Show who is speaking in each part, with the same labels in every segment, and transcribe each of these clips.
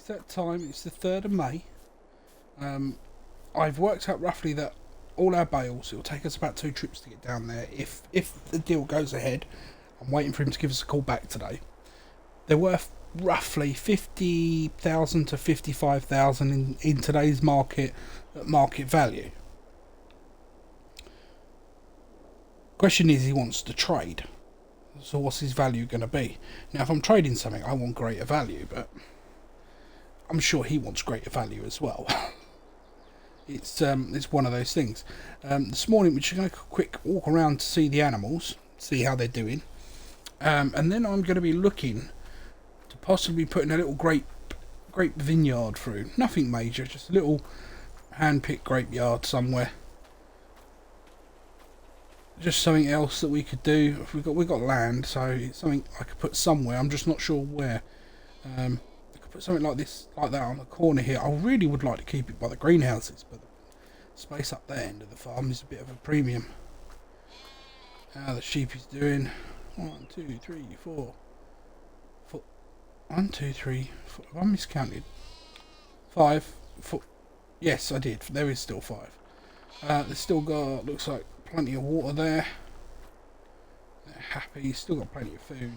Speaker 1: it's that time. It's the 3rd of May. I've worked out roughly that all our bales, it'll take us about 2 trips to get down there. If the deal goes ahead, I'm waiting for him to give us a call back today. They're worth roughly 50,000 to 55,000 in today's market at market value. Question is, he wants to trade. So what's his value going to be? Now, if I'm trading something, I want greater value, but I'm sure he wants greater value as well. It's one of those things. This morning we're just going to quick walk around to see the animals, see how they're doing, and then I'm going to be looking to possibly putting a little grape vineyard through. Nothing major, just a little hand-picked grape yard somewhere. Just something else that we could do. We've got land, so it's something I could put somewhere. I'm just not sure where. I could put something like this, like that, on the corner here. I really would like to keep it by the greenhouses, but the space up that end of the farm is a bit of a premium. How the sheep is doing. 1, 2, 3, 4. 1, 2, 3, 4. Have I miscounted? 5, 4. Yes, I did. There is still 5. There's still got, looks like, plenty of water there. They're happy. Still got plenty of food.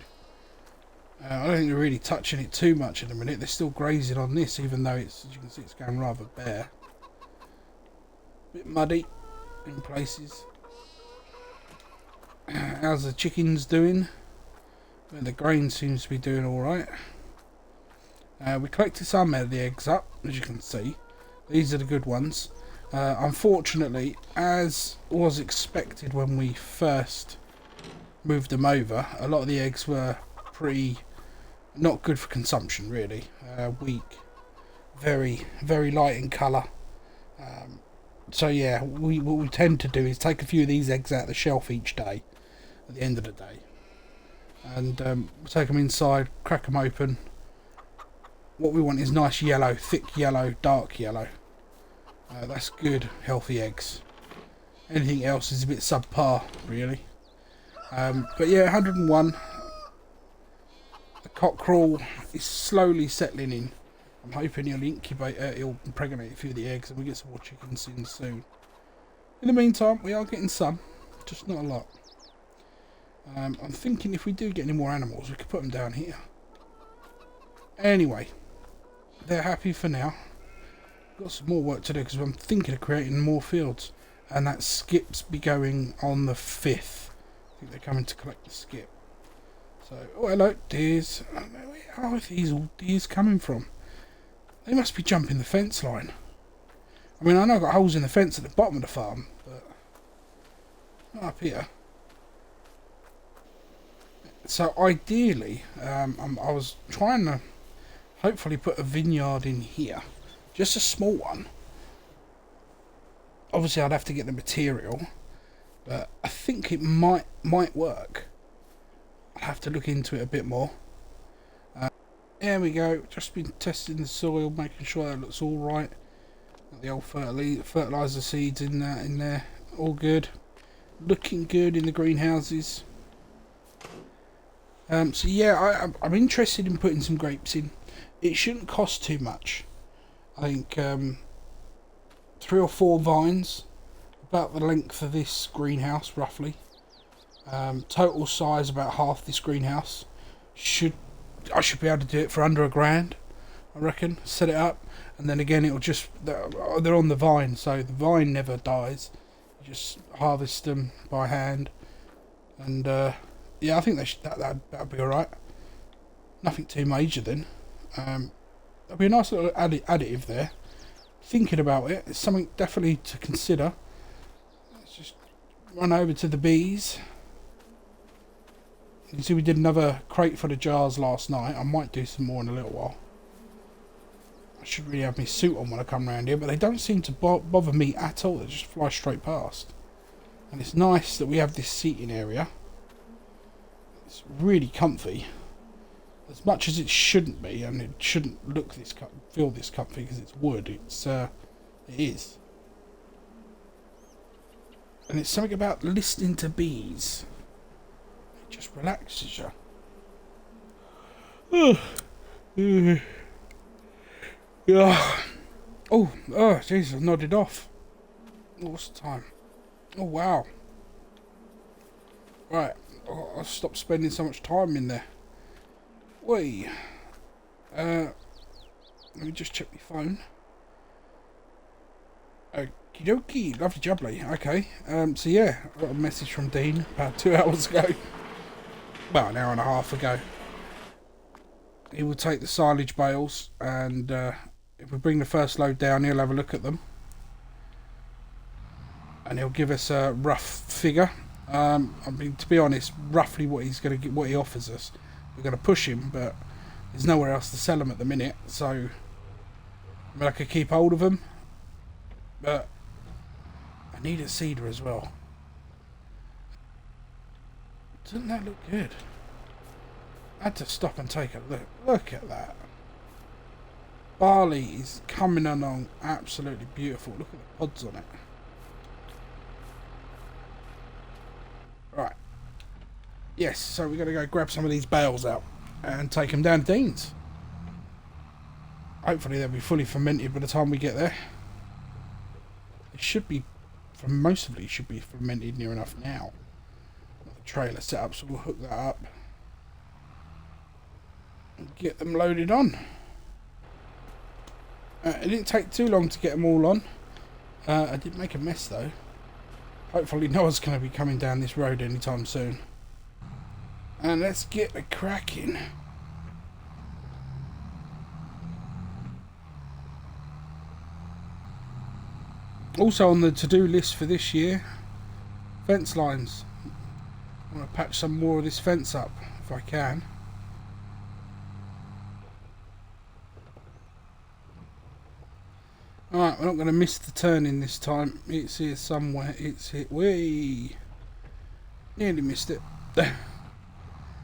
Speaker 1: I don't think they're really touching it too much in a minute. They're still grazing on this, even though it's, as you can see, it's going rather bare. Bit muddy in places. How's the chickens doing? Well, the grain seems to be doing all right. We collected some of the eggs up, as you can see. These are the good ones. Unfortunately, as was expected when we first moved them over, a lot of the eggs were pretty not good for consumption, really. Weak, very light in colour. So yeah, what we tend to do is take a few of these eggs out of the shelf each day at the end of the day, and we'll take them inside, crack them open. What we want is nice yellow, thick yellow, dark yellow. That's good, healthy eggs. Anything else is a bit subpar, really. But yeah, 101. The cockerel is slowly settling in. I'm hoping he'll he'll impregnate a few of the eggs, and we get some more chickens in soon. In the meantime, we are getting some, just not a lot. I'm thinking if we do get any more animals, we could put them down here. Anyway, they're happy for now. Got some more work to do because I'm thinking of creating more fields, and that skip's be going on the 5th. I think they're coming to collect the skip. So, oh hello deers. Where are these all deers coming from? They must be jumping the fence line. I mean, I know I've got holes in the fence at the bottom of the farm, but not up here. So ideally, I was trying to hopefully put a vineyard in here. Just a small one. Obviously I'd have to get the material, but I think it might work. I'll have to look into it a bit more. There we go. Just been testing the soil, making sure that looks all right. Got the old fertilizer seeds in there. All good. Looking good in the greenhouses. So yeah, I'm interested in putting some grapes in. It shouldn't cost too much. I think 3 or 4 vines, about the length of this greenhouse roughly. Total size about half this greenhouse. I should be able to do it for under £1,000, I reckon. Set it up, and then again it'll just, they're on the vine, so the vine never dies. You just harvest them by hand, and yeah, I think that'll be all right. Nothing too major then. There'll be a nice little additive there. Thinking about it, it's something definitely to consider. Let's just run over to the bees. You can see we did another crate full of jars last night. I might do some more in a little while. I should really have my suit on when I come around here, but they don't seem to bother me at all. They just fly straight past. And it's nice that we have this seating area. It's really comfy. As much as it shouldn't be, and it shouldn't feel this comfy because it's wood. It is. And it's something about listening to bees. It just relaxes you. Yeah. Oh, jeez, I nodded off. What's the time? Oh, wow. Right, I'll stop spending so much time in there. Wait. Let me just check my phone. Okie dokie, lovely jubbly. Okay, so yeah, I got a message from Dean about 2 hours ago. Well, an hour and a half ago. He will take the silage bales, and if we bring the first load down, he'll have a look at them. And he'll give us a rough figure. I mean, to be honest, roughly what he's going to get, what he offers us. We're going to push him, but there's nowhere else to sell them at the minute. So, I mean, I could keep hold of them, but I need a seeder as well. Doesn't that look good? I had to stop and take a look. Look at that. Barley is coming along absolutely beautiful. Look at the pods on it. Right. Yes, so we're going to go grab some of these bales out and take them down to Dean's. Hopefully they'll be fully fermented by the time we get there. It should be, for most of it, should be fermented near enough now. Got the trailer set up, so we'll hook that up and get them loaded on. It didn't take too long to get them all on. I did make a mess though. Hopefully no one's going to be coming down this road anytime soon. And let's get the cracking. Also on the to-do list for this year, fence lines. I want to patch some more of this fence up if I can. Alright, we're not going to miss the turning this time. It's here somewhere. It's here. Whee! Nearly missed it.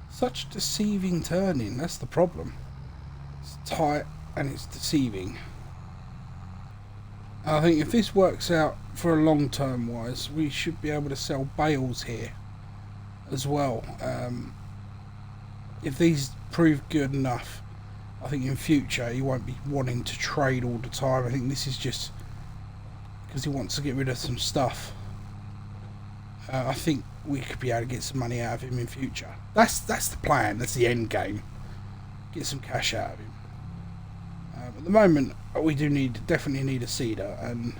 Speaker 1: Such deceiving turning. That's the problem. It's tight and it's deceiving. I think if this works out for a long term wise, we should be able to sell bales here as well. If these prove good enough, I think in future he won't be wanting to trade all the time. I think this is just because he wants to get rid of some stuff. I think we could be able to get some money out of him in future. That's the plan. That's the end game. Get some cash out of him. At the moment, we definitely need a seeder, and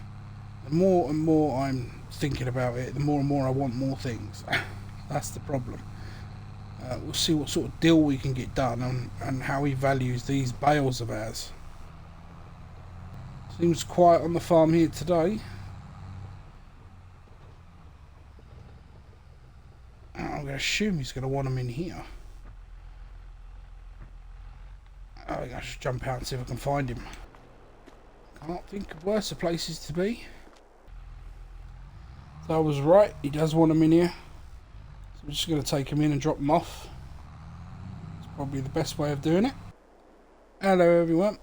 Speaker 1: the more and more I'm thinking about it, the more and more I want more things. That's the problem. We'll see what sort of deal we can get done and how he values these bales of ours. Seems quiet on the farm here today. I'm going to assume he's going to want them in here. I think I should jump out and see if I can find him. Can't think of worse places to be. So I was right, he does want them in here. So we're just going to take him in and drop them off. It's probably the best way of doing it. Hello everyone.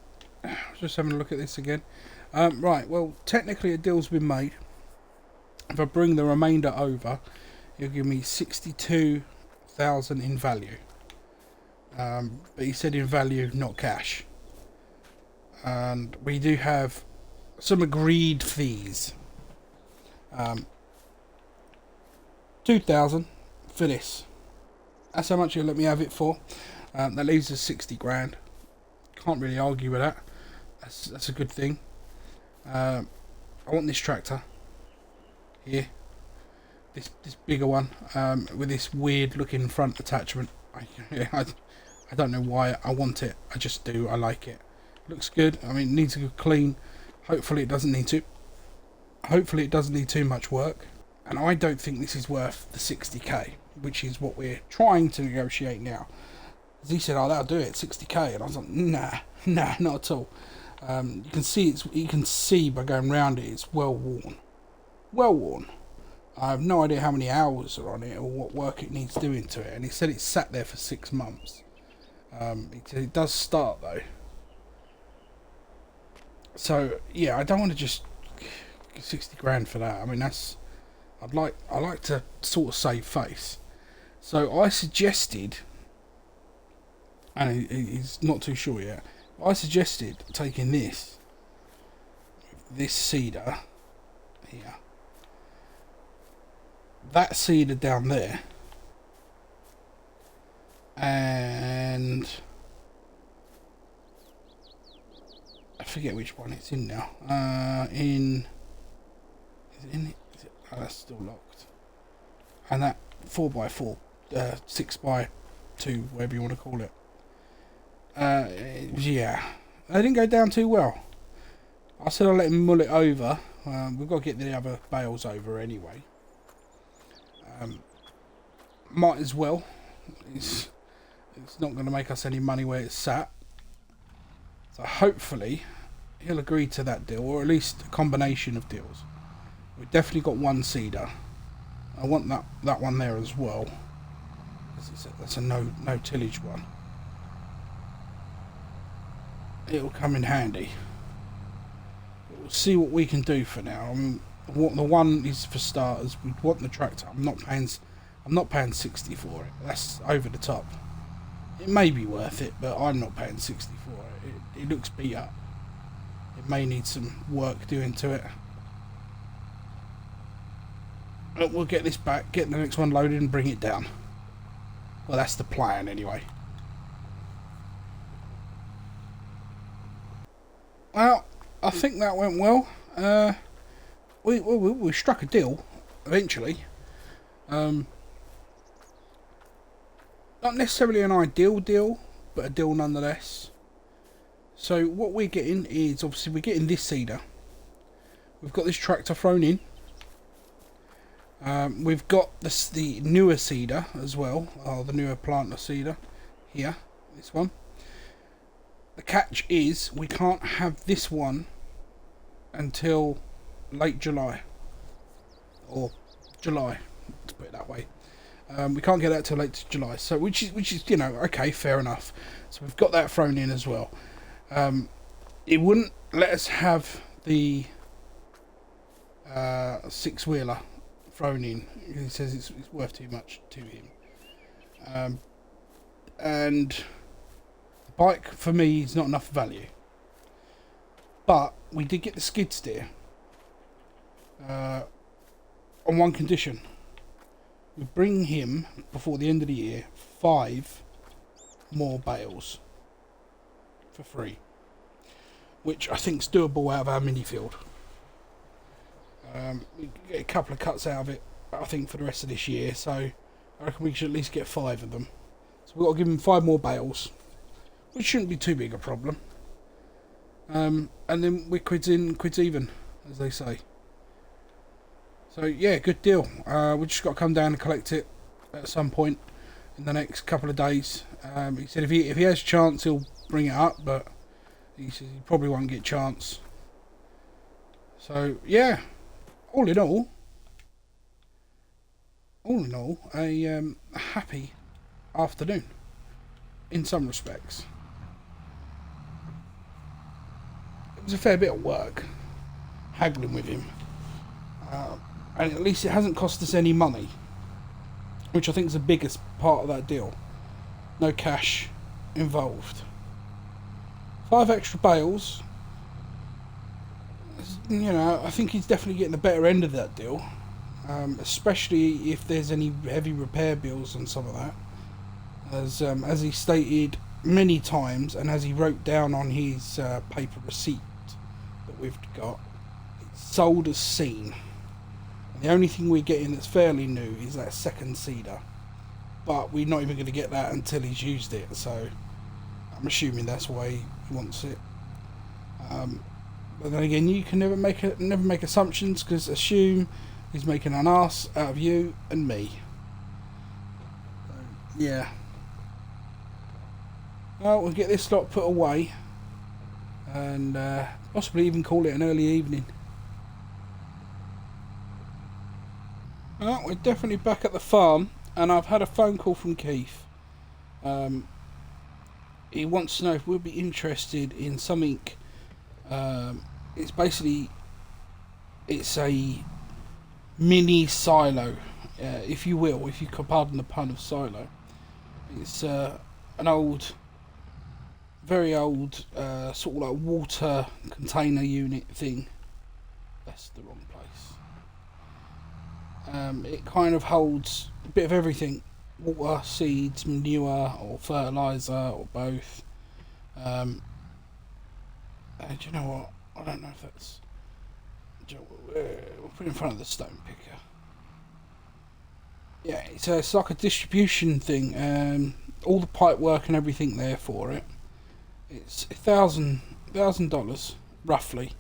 Speaker 1: Just having a look at this again. Right, well technically a deal's been made. If I bring the remainder over, he'll give me 62,000 in value. But he said in value, not cash. And we do have some agreed fees. 2,000 for this. That's how much he'll let me have it for. That leaves us 60 grand. Can't really argue with that. That's a good thing. I want this tractor here. This bigger one with this weird looking front attachment. I don't know why I want it. I just do. I like it. Looks good. I mean, it needs a good clean. Hopefully it doesn't need to. Hopefully it doesn't need too much work. And I don't think this is worth the 60k, which is what we're trying to negotiate now. As he said, oh, that'll do it, 60k, and I was like, nah, not at all. You can see by going round it, it's well worn. I have no idea how many hours are on it or what work it needs doing to it. And he said it's sat there for 6 months. It does start though. So yeah, I don't want to just get 60 grand for that. I mean, I like to sort of save face. So I suggested, and he's not too sure yet, I suggested taking this seeder here, that seeder down there, and I forget which one it's in now. Is it in? Is it? Oh, that's still locked. And that 4x4, 6x2, whatever you want to call it. Yeah, they didn't go down too well. I said I'll let him mull it over. We've got to get the other bales over anyway. Might as well. It's not going to make us any money where it's sat. So hopefully he'll agree to that deal, or at least a combination of deals. We've definitely got one seeder. I want that one there as well, because that's a no tillage one. It'll come in handy. But we'll see what we can do for now. I mean, what the one is for starters. We want the tractor. I'm not paying 60 for it. That's over the top. It may be worth it, but I'm not paying 60 for it. It looks beat up. It may need some work doing to it. But we'll get this back, get the next one loaded and bring it down. Well, that's the plan anyway. Well, I think that went well. We struck a deal eventually. Not necessarily an ideal deal, but a deal nonetheless. So what we're getting is, obviously we're getting this seeder. We've got this tractor thrown in. We've got the newer seeder as well, the newer planter seeder here, this one. The catch is we can't have this one until late July, or July, to put it that way. We can't get that till late July, so which is you know, okay, fair enough. So we've got that thrown in as well. It wouldn't let us have the 6-wheeler thrown in. He says it's worth too much to him, and the bike for me is not enough value. But we did get the skid steer on one condition. We bring him before the end of the year 5 more bales for free, which I think is doable out of our mini field. We can get a couple of cuts out of it, I think, for the rest of this year, so I reckon we should at least get 5 of them. So we've got to give him 5 more bales, which shouldn't be too big a problem. And then we're quids in, quids even, as they say. So yeah, good deal. We just got to come down and collect it at some point in the next couple of days. He said if he has a chance, he'll bring it up, but he says he probably won't get a chance. So yeah, all in all, a happy afternoon in some respects. It was a fair bit of work haggling with him, and at least it hasn't cost us any money, which I think is the biggest part of that deal. No cash involved. 5 extra bales. You know, I think he's definitely getting the better end of that deal, especially if there's any heavy repair bills and some of that. As he stated many times, and as he wrote down on his paper receipt that we've got, it's sold as seen. And the only thing we're getting that's fairly new is that second seeder, but we're not even going to get that until he's used it. So I'm assuming that's why he wants it. But then again, you can never make assumptions, because assume he's making an ass out of you and me. So, yeah. Well, we'll get this lot put away, and possibly even call it an early evening. Well, we're definitely back at the farm, and I've had a phone call from Keith. He wants to know if we'll be interested in something. It's basically, it's a mini silo, if you will, if you could pardon the pun of silo. It's an old very old sort of like water container unit thing. That's the wrong place. It kind of holds a bit of everything: water, seeds, manure, or fertilizer, or both. And do you know what? I don't know if that's. We'll put it in front of the stone picker. Yeah, it's like a distribution thing. All the pipe work and everything there for it. It's $1,000 roughly.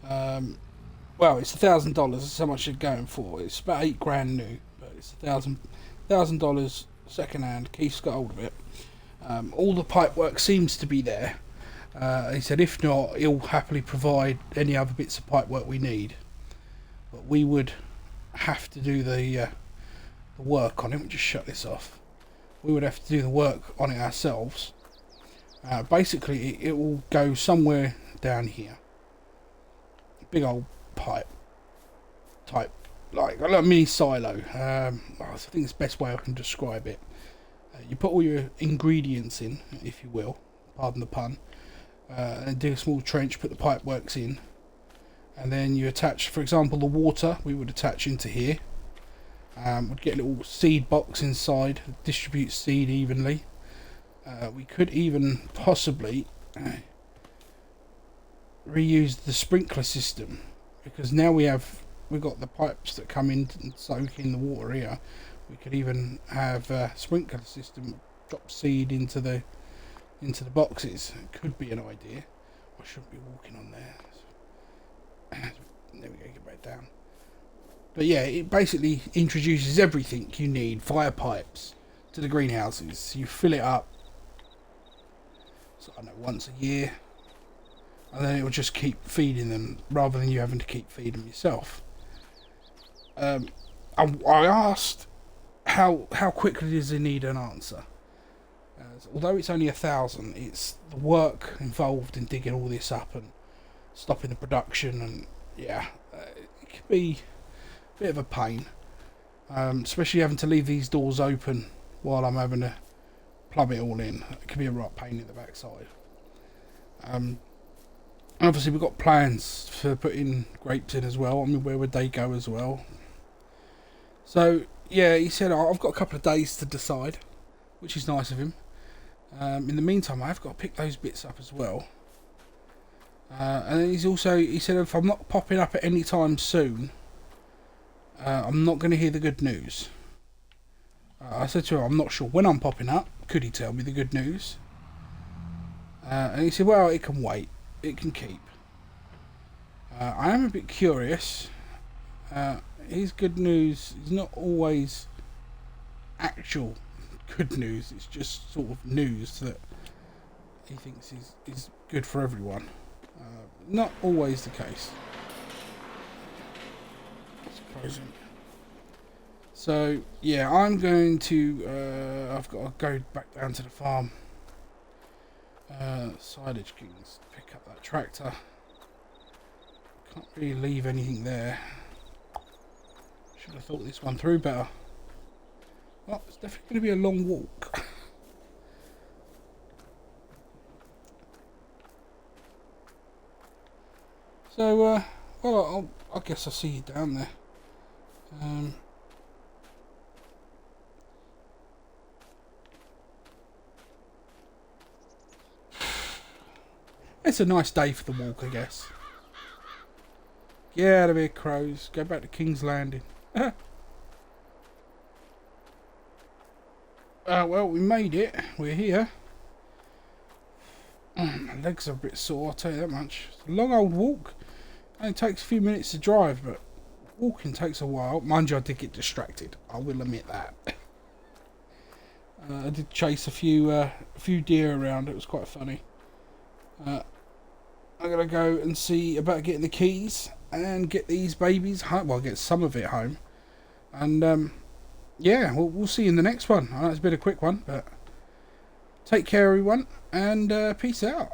Speaker 1: Well, it's $1,000. That's how much it's going for. It's about $8,000 new, but it's $1,000 second hand. Keith's got hold of it. All the pipe work seems to be there. He said if not, he'll happily provide any other bits of pipe work we need. But we would have to do the work on it. We'll just shut this off. We would have to do the work on it ourselves. Basically, it will go somewhere down here. Big old pipe type, like a mini silo. I think it's the best way I can describe it. You put all your ingredients in, if you will, pardon the pun, and do a small trench, put the pipe works in, and then you attach, for example, the water we would attach into here. We'd get a little seed box inside, distribute seed evenly. We could even possibly reuse the sprinkler system, because now we've got the pipes that come in and soak in the water here. We could even have a sprinkler system, drop seed into the boxes. It could be an idea. I shouldn't be walking on there. There we go, get back down. But yeah, it basically introduces everything you need. Fire pipes to the greenhouses. You fill it up, so I don't know, once a year, and then it will just keep feeding them rather than you having to keep feeding them yourself. I asked how quickly does it need an answer. Although it's only 1,000, it's the work involved in digging all this up and stopping the production, and yeah, it could be a bit of a pain, especially having to leave these doors open while I'm having to plumb it all in. It could be a right pain in the backside. And obviously we've got plans for putting grapes in as well. I mean, where would they go as well? So yeah, he said I've got a couple of days to decide, which is nice of him. In the meantime, I've got to pick those bits up as well. And then he said if I'm not popping up at any time soon, I'm not going to hear the good news. I said to him, I'm not sure when I'm popping up. Could he tell me the good news? And he said, well, it can wait. It can keep. I am a bit curious. His good news is not always actual good news. It's just sort of news that he thinks is good for everyone. Not always the case. It's closing. So yeah, I'm going to. I've got to go back down to the farm. Silage Kings, pick up that tractor. Can't really leave anything there. Should have thought this one through better. Well, it's definitely going to be a long walk. So, well, I guess I'll see you down there. It's a nice day for the walk, I guess. Get out of here, crows. Go back to King's Landing. Well, we made it. We're here. My legs are a bit sore, I'll tell you that much. It's a long old walk. Only takes a few minutes to drive, but walking takes a while. Mind you, I did get distracted. I will admit that. I did chase a few deer around. It was quite funny. I'm going to go and see about getting the keys and get these babies home. Well, get some of it home. And, yeah, we'll see you in the next one. I know it's been a quick one, but take care, everyone, and peace out.